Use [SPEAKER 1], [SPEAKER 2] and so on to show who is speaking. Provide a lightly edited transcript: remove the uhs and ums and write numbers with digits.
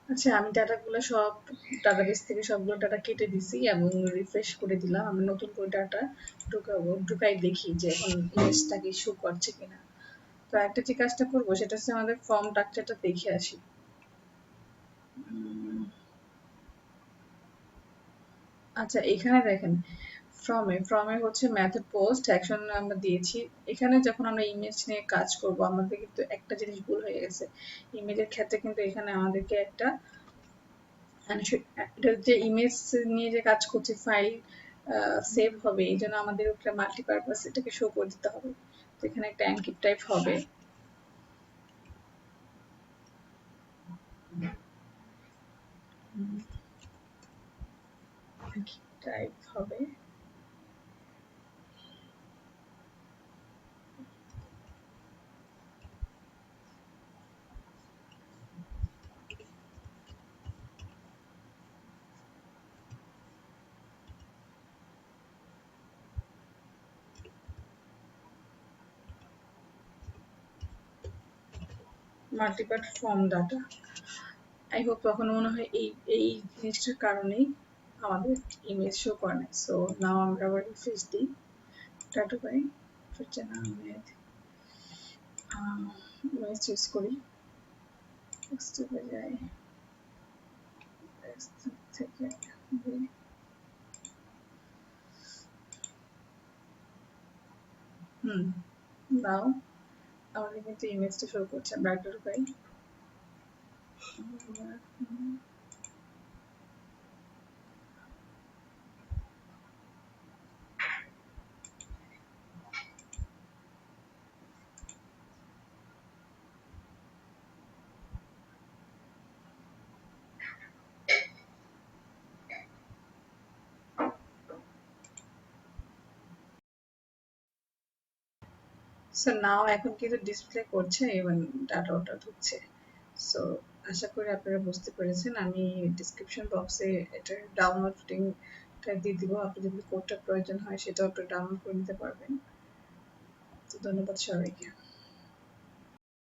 [SPEAKER 1] আচ্ছা, আমি ডাটাগুলো সব ডাটাবেস থেকে সবগুলো ডাটা কেটে দিছি এবং রিফ্রেশ করে দিলাম। আমি নতুন করে ডাটা ঢুকাবো, ঢুকাই দেখি যে এখন ইমেজটাকে শো করছে কিনা। তো একটা যে কাজটা করবো সেটা হচ্ছে আমাদের ফর্ম স্ট্রাকচারটা দেখে আসি। আচ্ছা, এখানে দেখেন ফর্মে হচ্ছে মেথড পোস্ট অ্যাকশন আমরা দিয়েছি। এখানে যখন আমরা ইমেজ নিয়ে কাজ করব আমাদের কিন্তু একটা জিনিস ভুল হয়ে গেছে। ইমেজের ক্ষেত্রে কিন্তু এখানে আমাদেরকে একটা মানে এটা যে ইমেজ নিয়ে যে কাজ করছি ফাইল সেভ হবে এই জন্য আমাদের একটা মাল্টিপারপাস এটাকে শো করে দিতে হবে। তো এখানে একটা এনকিপ টাইপ হবে, টাইপ হবে মাল্টিপার্ট ফর্ম ডাটা। আই হোপ তখন মনে হয় এই জিনিসটার কারণেই আমাদের ইমেজ শো করে না। সো নাও আমরা আবার রিফ্রেশ দিই, টাটু পাই হচ্ছে না, আমি ইমেজ চুজ করি, টেক্সটে যাই, থেকে হুম, নাও আমাদের কিন্তু ইমেজটা শো করছে। আমরা একটা ঢুকাই, সো নাও এখন কিন্তু ডিসপ্লে করছে এবং ডাটা ওটা ঢুকছে। সো আশা করি আপনারা বুঝতে পেরেছেন। আমি ডিসক্রিপশন বক্সে এটার ডাউনলোড লিঙ্কটা দিয়ে দিব, আপনি যদি কোডটা প্রয়োজন হয় সেটাও আপনি ডাউনলোড করে নিতে পারবেন। তো ধন্যবাদ সবাইকে।